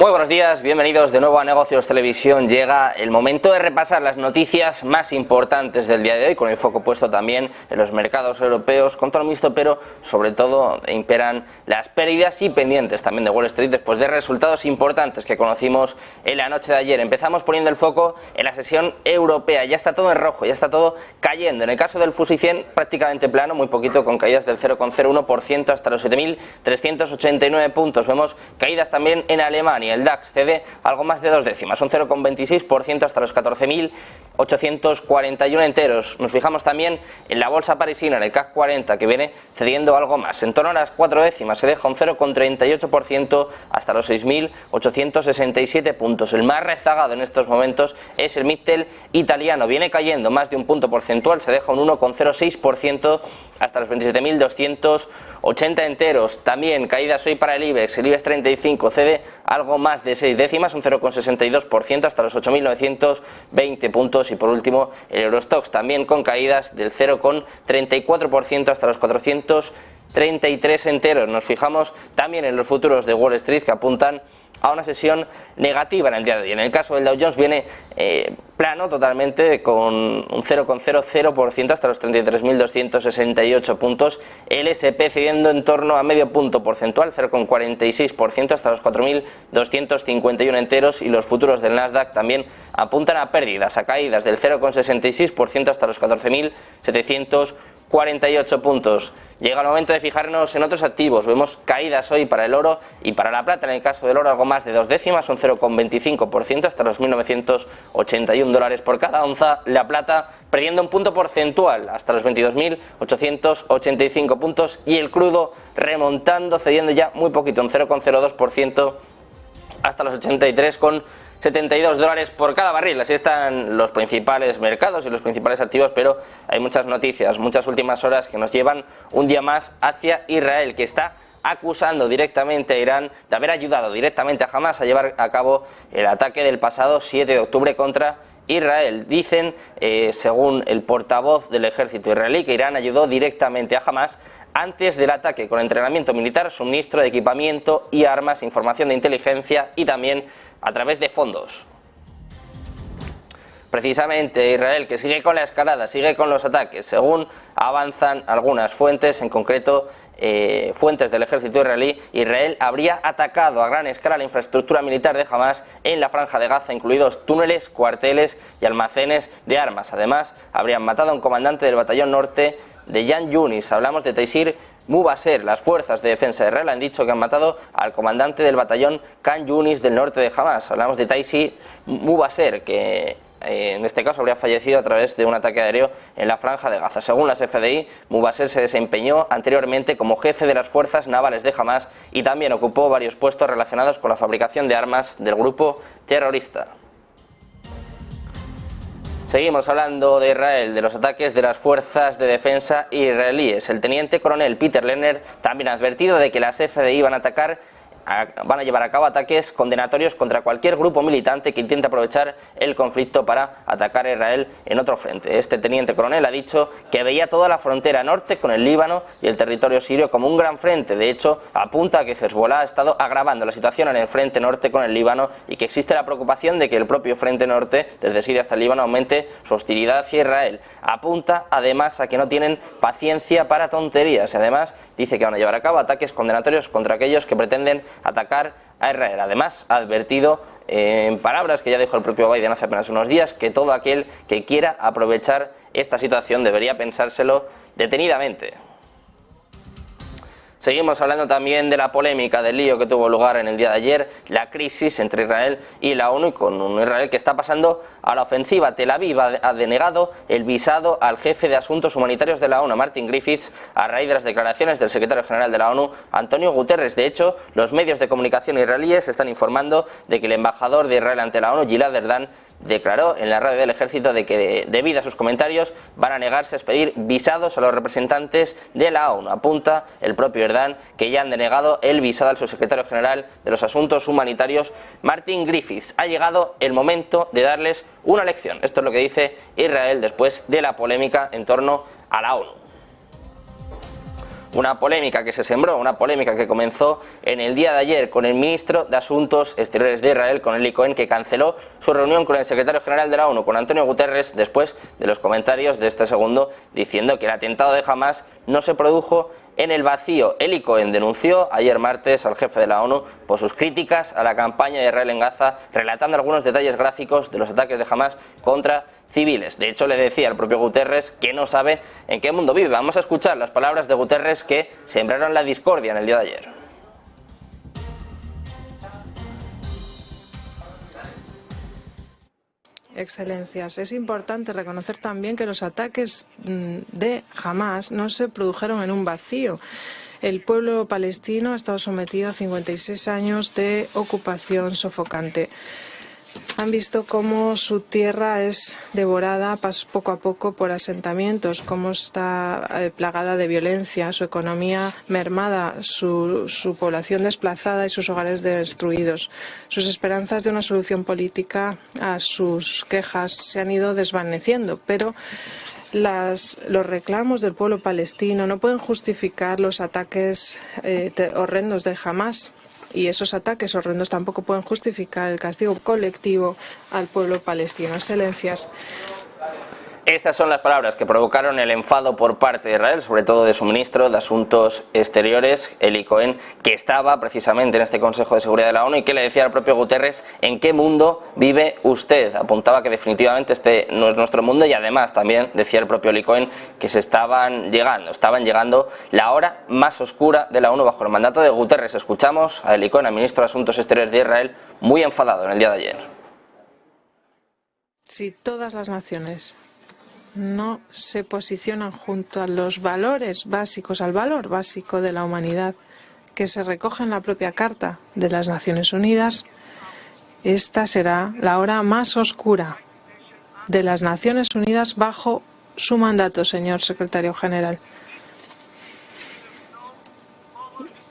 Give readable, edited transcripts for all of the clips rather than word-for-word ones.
Muy buenos días, bienvenidos de nuevo a Negocios Televisión. Llega el momento de repasar las noticias más importantes del día de hoy, con el foco puesto también en los mercados europeos, con tono mixto, pero sobre todo imperan las pérdidas y pendientes también de Wall Street después de resultados importantes que conocimos en la noche de ayer. Empezamos poniendo el foco en la sesión europea. Ya está todo en rojo, ya está todo cayendo. En el caso del FTSE 100 prácticamente plano, muy poquito, con caídas del 0,01% hasta los 7.389 puntos. Vemos caídas también en Alemania. El DAX cede algo más de 2 décimas, un 0,26% hasta los 14.841 enteros. Nos fijamos también en la bolsa parisina, en el CAC 40, que viene cediendo algo más, en torno a las 4 décimas, se deja un 0,38% hasta los 6.867 puntos. El más rezagado en estos momentos es el Mittel italiano, viene cayendo más de un punto porcentual, se deja un 1,06% hasta los 27.280 enteros. También caídas hoy para el IBEX 35 cede algo más de 6 décimas, un 0,62% hasta los 8.920 puntos. Y por último el Eurostoxx también con caídas del 0,34% hasta los 433 enteros. Nos fijamos también en los futuros de Wall Street, que apuntan a una sesión negativa en el día de hoy. En el caso del Dow Jones viene plano totalmente, con un 0,00% hasta los 33.268 puntos. El S&P cediendo en torno a medio punto porcentual, 0,46% hasta los 4.251 enteros. Y los futuros del Nasdaq también apuntan a pérdidas, a caídas del 0,66% hasta los 14.748 puntos. Llega el momento de fijarnos en otros activos. Vemos caídas hoy para el oro y para la plata. En el caso del oro algo más de 2 décimas, un 0,25% hasta los 1.981 dólares por cada onza. La plata perdiendo un punto porcentual hasta los 22.885 puntos. Y el crudo remontando, cediendo ya muy poquito, un 0,02% hasta los 83,72 dólares por cada barril. Así están los principales mercados y los principales activos, pero hay muchas noticias, muchas últimas horas que nos llevan un día más hacia Israel, que está acusando directamente a Irán de haber ayudado directamente a Hamas a llevar a cabo el ataque del pasado 7 de octubre contra Israel. Dicen, según el portavoz del ejército israelí, que Irán ayudó directamente a Hamas antes del ataque con entrenamiento militar, suministro de equipamiento y armas, información de inteligencia y también a través de fondos. Precisamente Israel, que sigue con la escalada, sigue con los ataques, según avanzan algunas fuentes, en concreto fuentes del ejército israelí. Israel habría atacado a gran escala la infraestructura militar de Hamas en la franja de Gaza, incluidos túneles, cuarteles y almacenes de armas. Además, habrían matado a un comandante del batallón norte de Khan Yunis. Hablamos de Taysir Mubasher. Las fuerzas de defensa de Israel han dicho que han matado al comandante del batallón Khan Yunis del norte de Hamas. Hablamos de Taysir Mubasher, que en este caso habría fallecido a través de un ataque aéreo en la franja de Gaza. Según las FDI, Mubasher se desempeñó anteriormente como jefe de las fuerzas navales de Hamas y también ocupó varios puestos relacionados con la fabricación de armas del grupo terrorista. Seguimos hablando de Israel, de los ataques de las fuerzas de defensa israelíes. El teniente coronel Peter Lerner también ha advertido de que las FDI van a llevar a cabo ataques condenatorios contra cualquier grupo militante que intente aprovechar el conflicto para atacar a Israel en otro frente. Este teniente coronel ha dicho que veía toda la frontera norte con el Líbano y el territorio sirio como un gran frente. De hecho, apunta a que Hezbollah ha estado agravando la situación en el frente norte con el Líbano y que existe la preocupación de que el propio frente norte, desde Siria hasta el Líbano, aumente su hostilidad hacia Israel. Apunta además a que no tienen paciencia para tonterías y además dice que van a llevar a cabo ataques condenatorios contra aquellos que pretenden atacar a Israel. Además, ha advertido, en palabras que ya dijo el propio Biden hace apenas unos días, que todo aquel que quiera aprovechar esta situación debería pensárselo detenidamente. Seguimos hablando también de la polémica, del lío que tuvo lugar en el día de ayer, la crisis entre Israel y la ONU, y con un Israel que está pasando a la ofensiva. Tel Aviv ha denegado el visado al jefe de asuntos humanitarios de la ONU, Martin Griffiths, a raíz de las declaraciones del secretario general de la ONU, Antonio Guterres. De hecho, los medios de comunicación israelíes están informando de que el embajador de Israel ante la ONU, Gilad Erdan, declaró en la radio del ejército de que debido a sus comentarios van a negarse a expedir visados a los representantes de la ONU. Apunta el propio Erdan que ya han denegado el visado al subsecretario general de los asuntos humanitarios, Martin Griffiths. Ha llegado el momento de darles una lección. Esto es lo que dice Israel después de la polémica en torno a la ONU. Una polémica que se sembró, una polémica que comenzó en el día de ayer con el ministro de Asuntos Exteriores de Israel, con Eli Cohen, que canceló su reunión con el secretario general de la ONU, con Antonio Guterres, después de los comentarios de este segundo diciendo que el atentado de Hamás no se produjo en el vacío. Eli Cohen denunció ayer martes al jefe de la ONU por sus críticas a la campaña de Israel en Gaza, relatando algunos detalles gráficos de los ataques de Hamás contra civiles. De hecho, le decía al propio Guterres que no sabe en qué mundo vive. Vamos a escuchar las palabras de Guterres que sembraron la discordia en el día de ayer. Excelencias, es importante reconocer también que los ataques de Hamás no se produjeron en un vacío. El pueblo palestino ha estado sometido a 56 años de ocupación sofocante. Han visto cómo su tierra es devorada poco a poco por asentamientos, cómo está plagada de violencia, su economía mermada, su población desplazada y sus hogares destruidos. Sus esperanzas de una solución política a sus quejas se han ido desvaneciendo, pero los reclamos del pueblo palestino no pueden justificar los ataques horrendos de Hamás. Y esos ataques horrendos tampoco pueden justificar el castigo colectivo al pueblo palestino. Excelencias. Estas son las palabras que provocaron el enfado por parte de Israel, sobre todo de su ministro de Asuntos Exteriores, Eli Cohen, que estaba precisamente en este Consejo de Seguridad de la ONU y que le decía al propio Guterres: ¿en qué mundo vive usted? Apuntaba que definitivamente este no es nuestro mundo, y además también decía el propio Eli Cohen que estaban llegando la hora más oscura de la ONU bajo el mandato de Guterres. Escuchamos a Eli Cohen, al ministro de Asuntos Exteriores de Israel, muy enfadado en el día de ayer. Si todas las naciones no se posicionan junto a los valores básicos, al valor básico de la humanidad que se recoge en la propia Carta de las Naciones Unidas, esta será la hora más oscura de las Naciones Unidas bajo su mandato, señor secretario general.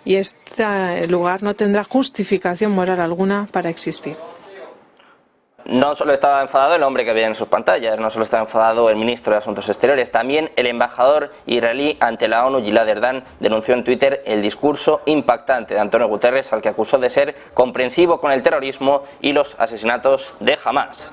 Y este lugar no tendrá justificación moral alguna para existir. No solo estaba enfadado el hombre que veía en sus pantallas, no solo estaba enfadado el ministro de Asuntos Exteriores, también el embajador israelí ante la ONU, Gilad Erdan, denunció en Twitter el discurso impactante de Antonio Guterres, al que acusó de ser comprensivo con el terrorismo y los asesinatos de Hamás.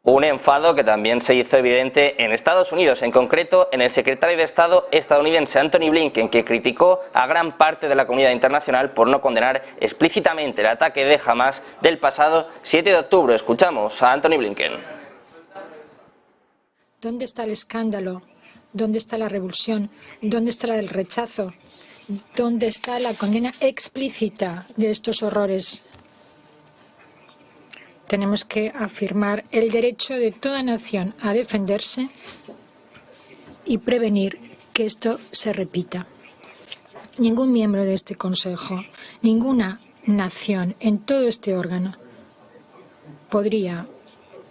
Un enfado que también se hizo evidente en Estados Unidos, en concreto en el secretario de Estado estadounidense Antony Blinken, que criticó a gran parte de la comunidad internacional por no condenar explícitamente el ataque de Hamás del pasado 7 de octubre. Escuchamos a Antony Blinken. ¿Dónde está el escándalo? ¿Dónde está la revulsión? ¿Dónde está el rechazo? ¿Dónde está la condena explícita de estos horrores? Tenemos que afirmar el derecho de toda nación a defenderse y prevenir que esto se repita. Ningún miembro de este Consejo, ninguna nación en todo este órgano podría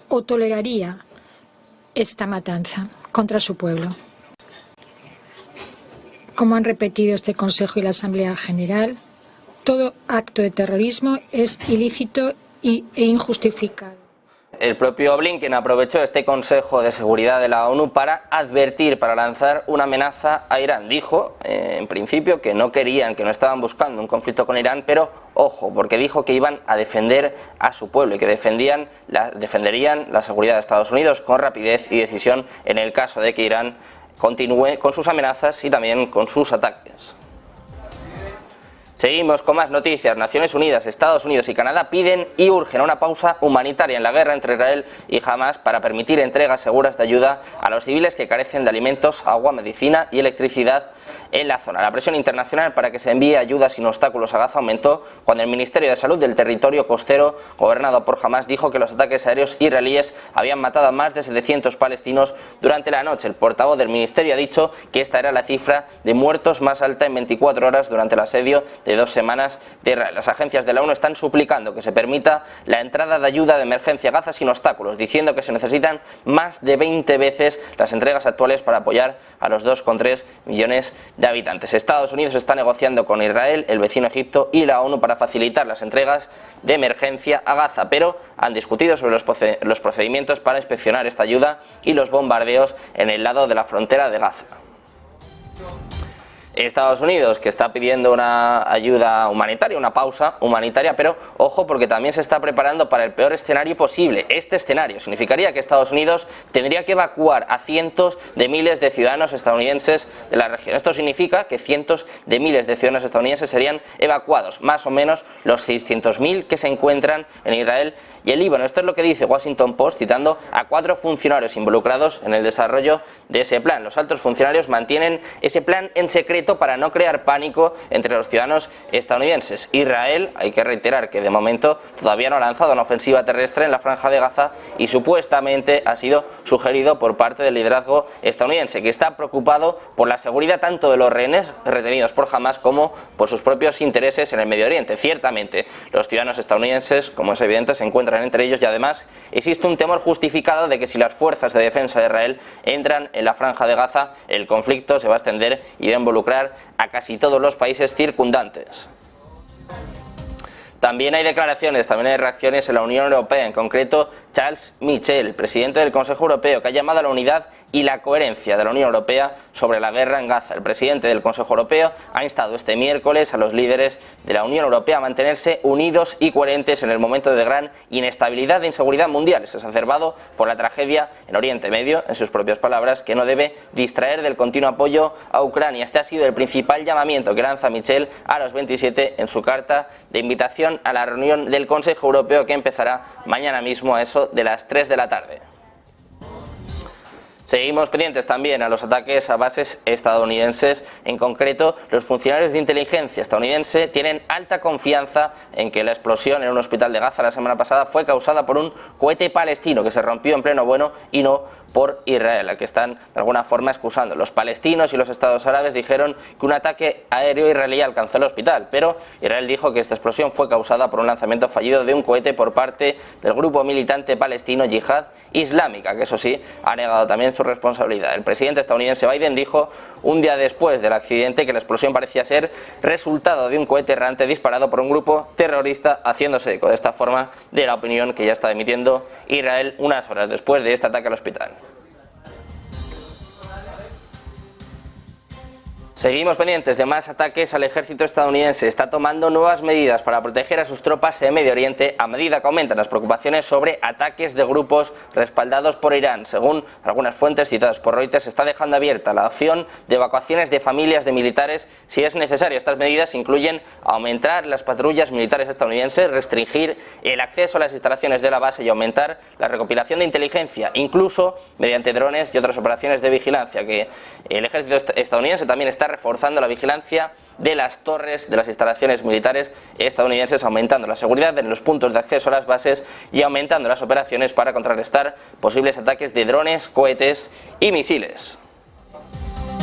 o toleraría esta matanza contra su pueblo. Como han repetido este Consejo y la Asamblea General, todo acto de terrorismo es ilícito e injustificado. El propio Blinken aprovechó este Consejo de Seguridad de la ONU para advertir, para lanzar una amenaza a Irán. Dijo, en principio, que no querían, que no estaban buscando un conflicto con Irán, pero ojo, porque dijo que iban a defender a su pueblo y que defenderían la seguridad de Estados Unidos con rapidez y decisión en el caso de que Irán continúe con sus amenazas y también con sus ataques. Seguimos con más noticias. Naciones Unidas, Estados Unidos y Canadá piden y urgen una pausa humanitaria en la guerra entre Israel y Hamás para permitir entregas seguras de ayuda a los civiles que carecen de alimentos, agua, medicina y electricidad en la zona. La presión internacional para que se envíe ayuda sin obstáculos a Gaza aumentó cuando el Ministerio de Salud del territorio costero gobernado por Hamás dijo que los ataques aéreos israelíes habían matado a más de 700 palestinos durante la noche. El portavoz del ministerio ha dicho que esta era la cifra de muertos más alta en 24 horas durante el asedio de de 2 semanas de Israel. Las agencias de la ONU están suplicando que se permita la entrada de ayuda de emergencia a Gaza sin obstáculos, diciendo que se necesitan más de 20 veces las entregas actuales para apoyar a los 2,3 millones de habitantes. Estados Unidos está negociando con Israel, el vecino Egipto y la ONU para facilitar las entregas de emergencia a Gaza, pero han discutido sobre los procedimientos para inspeccionar esta ayuda y los bombardeos en el lado de la frontera de Gaza. Estados Unidos, que está pidiendo una ayuda humanitaria, una pausa humanitaria, pero ojo, porque también se está preparando para el peor escenario posible. Este escenario significaría que Estados Unidos tendría que evacuar a cientos de miles de ciudadanos estadounidenses de la región. Esto significa que cientos de miles de ciudadanos estadounidenses serían evacuados, más o menos los 600.000 que se encuentran en Israel y el Líbano. Esto es lo que dice Washington Post, citando a 4 funcionarios involucrados en el desarrollo de ese plan. Los altos funcionarios mantienen ese plan en secreto para no crear pánico entre los ciudadanos estadounidenses. Israel, hay que reiterar que de momento todavía no ha lanzado una ofensiva terrestre en la franja de Gaza y supuestamente ha sido sugerido por parte del liderazgo estadounidense, que está preocupado por la seguridad tanto de los rehenes retenidos por Hamas como por sus propios intereses en el Medio Oriente. Ciertamente, los ciudadanos estadounidenses, como es evidente, se encuentran entre ellos y además existe un temor justificado de que si las fuerzas de defensa de Israel entran en la franja de Gaza, el conflicto se va a extender y va a involucrar a casi todos los países circundantes. También hay declaraciones, también hay reacciones en la Unión Europea, en concreto Charles Michel, presidente del Consejo Europeo, que ha llamado a la unidad y la coherencia de la Unión Europea sobre la guerra en Gaza. El presidente del Consejo Europeo ha instado este miércoles a los líderes de la Unión Europea a mantenerse unidos y coherentes en el momento de gran inestabilidad e inseguridad mundial, exacerbado por la tragedia en Oriente Medio, en sus propias palabras, que no debe distraer del continuo apoyo a Ucrania. Este ha sido el principal llamamiento que lanza Michel a los 27 en su carta de invitación a la reunión del Consejo Europeo, que empezará mañana mismo a eso de las 3 de la tarde. Seguimos pendientes también a los ataques a bases estadounidenses. En concreto, los funcionarios de inteligencia estadounidense tienen alta confianza en que la explosión en un hospital de Gaza la semana pasada fue causada por un cohete palestino que se rompió en pleno vuelo y no por Israel, a que están de alguna forma excusando. Los palestinos y los estados árabes dijeron que un ataque aéreo israelí alcanzó el hospital, pero Israel dijo que esta explosión fue causada por un lanzamiento fallido de un cohete por parte del grupo militante palestino Yihad Islámica, que eso sí, ha negado también su responsabilidad. El presidente estadounidense Biden dijo un día después del accidente que la explosión parecía ser resultado de un cohete errante disparado por un grupo terrorista, haciéndose eco de esta forma de la opinión que ya está emitiendo Israel unas horas después de este ataque al hospital. Seguimos pendientes de más ataques al ejército estadounidense. Está tomando nuevas medidas para proteger a sus tropas en Medio Oriente a medida que aumentan las preocupaciones sobre ataques de grupos respaldados por Irán. Según algunas fuentes citadas por Reuters, se está dejando abierta la opción de evacuaciones de familias de militares si es necesario. Estas medidas incluyen aumentar las patrullas militares estadounidenses, restringir el acceso a las instalaciones de la base y aumentar la recopilación de inteligencia, incluso mediante drones y otras operaciones de vigilancia, que el ejército estadounidense también está reforzando la vigilancia de las torres de las instalaciones militares estadounidenses, aumentando la seguridad en los puntos de acceso a las bases y aumentando las operaciones para contrarrestar posibles ataques de drones, cohetes y misiles.